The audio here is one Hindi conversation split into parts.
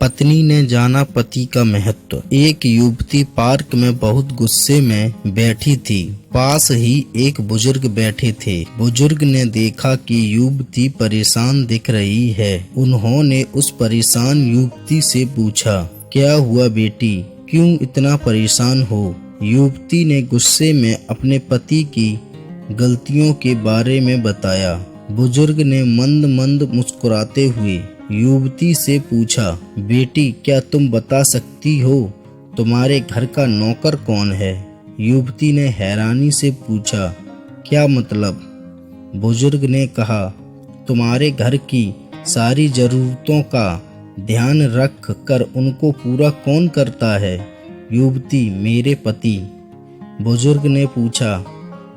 पत्नी ने जाना पति का महत्व। एक युवती पार्क में बहुत गुस्से में बैठी थी। पास ही एक बुजुर्ग बैठे थे। बुजुर्ग ने देखा कि युवती परेशान दिख रही है। उन्होंने उस परेशान युवती से पूछा, क्या हुआ बेटी, क्यों इतना परेशान हो? युवती ने गुस्से में अपने पति की गलतियों के बारे में बताया। बुजुर्ग ने मंद मंद मुस्कुराते हुए युवती से पूछा, बेटी क्या तुम बता सकती हो तुम्हारे घर का नौकर कौन है? युवती ने हैरानी से पूछा, क्या मतलब? बुजुर्ग ने कहा, तुम्हारे घर की सारी जरूरतों का ध्यान रख कर उनको पूरा कौन करता है? युवती, मेरे पति। बुजुर्ग ने पूछा,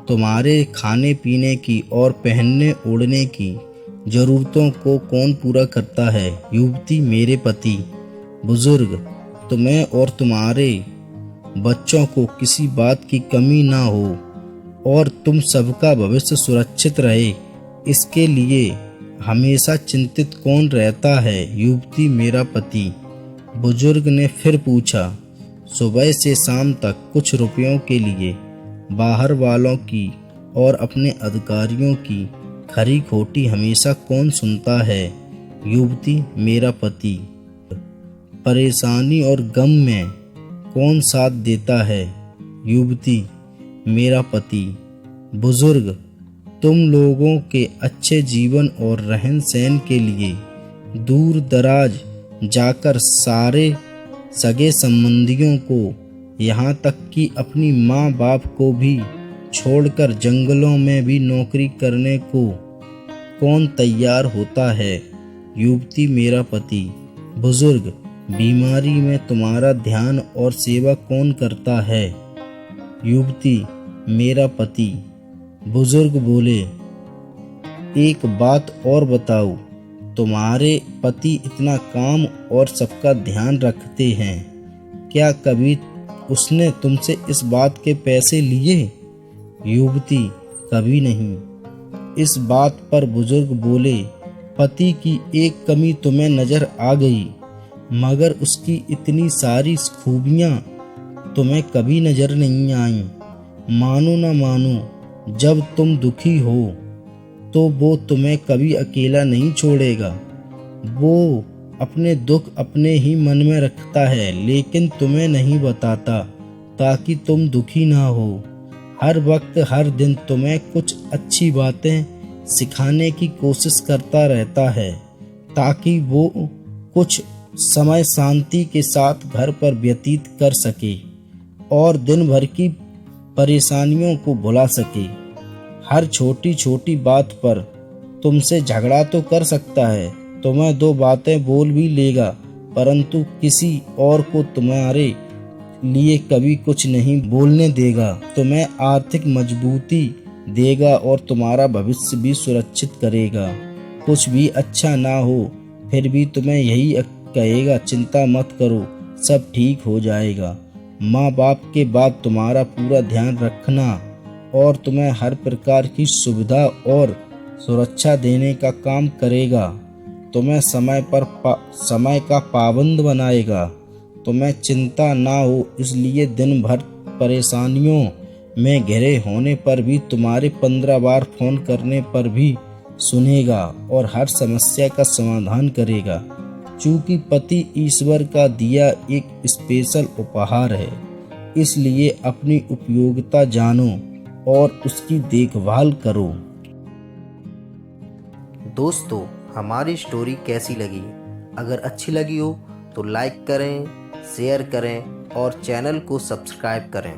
तुम्हारे खाने पीने की और पहनने ओढ़ने की जरूरतों को कौन पूरा करता है? युवती, मेरे पति। बुजुर्ग, तुम्हें और तुम्हारे बच्चों को किसी बात की कमी ना हो और तुम सबका भविष्य सुरक्षित रहे, इसके लिए हमेशा चिंतित कौन रहता है? युवती, मेरा पति। बुजुर्ग ने फिर पूछा, सुबह से शाम तक कुछ रुपयों के लिए बाहर वालों की और अपने अधिकारियों की खरी खोटी हमेशा कौन सुनता है? युवती, मेरा पति। परेशानी और गम में कौन साथ देता है? युवती, मेरा पति। बुजुर्ग, तुम लोगों के अच्छे जीवन और रहन सहन के लिए दूर दराज जाकर सारे सगे संबंधियों को, यहाँ तक कि अपनी माँ बाप को भी छोड़कर जंगलों में भी नौकरी करने को कौन तैयार होता है? युवती, मेरा पति। बुजुर्ग, बीमारी में तुम्हारा ध्यान और सेवा कौन करता है? युवती, मेरा पति। बुजुर्ग बोले, एक बात और बताओ, तुम्हारे पति इतना काम और सबका ध्यान रखते हैं, क्या कभी उसने तुमसे इस बात के पैसे लिए? युवती, कभी नहीं। इस बात पर बुजुर्ग बोले, पति की एक कमी तुम्हें नजर आ गई, मगर उसकी इतनी सारी खूबियां तुम्हें कभी नजर नहीं आई। मानो ना मानो, जब तुम दुखी हो तो वो तुम्हें कभी अकेला नहीं छोड़ेगा। वो अपने दुख अपने ही मन में रखता है, लेकिन तुम्हें नहीं बताता ताकि तुम दुखी ना हो। हर वक्त हर दिन तुम्हें कुछ अच्छी बातें सिखाने की कोशिश करता रहता है ताकि वो कुछ समय शांति के साथ घर पर व्यतीत कर सके और दिन भर की परेशानियों को भुला सके। हर छोटी छोटी बात पर तुमसे झगड़ा तो कर सकता है, तुम्हें दो बातें बोल भी लेगा, परंतु किसी और को तुम्हारे लिए कभी कुछ नहीं बोलने देगा। तुम्हें आर्थिक मजबूती देगा और तुम्हारा भविष्य भी सुरक्षित करेगा। कुछ भी अच्छा ना हो फिर भी तुम्हें यही कहेगा, चिंता मत करो, सब ठीक हो जाएगा। माँ बाप के बाद तुम्हारा पूरा ध्यान रखना और तुम्हें हर प्रकार की सुविधा और सुरक्षा देने का काम करेगा। तुम्हें समय का पाबंद बनाएगा। तुम्हें चिंता ना हो, इसलिए दिन भर परेशानियों में घिरे होने पर भी तुम्हारे 15 बार फोन करने पर भी सुनेगा और हर समस्या का समाधान करेगा। चूंकि पति ईश्वर का दिया एक स्पेशल उपहार है, इसलिए अपनी उपयोगिता जानो और उसकी देखभाल करो। दोस्तों, हमारी स्टोरी कैसी लगी? अगर अच्छी लगी हो तो लाइक करें, शेयर करें और चैनल को सब्सक्राइब करें।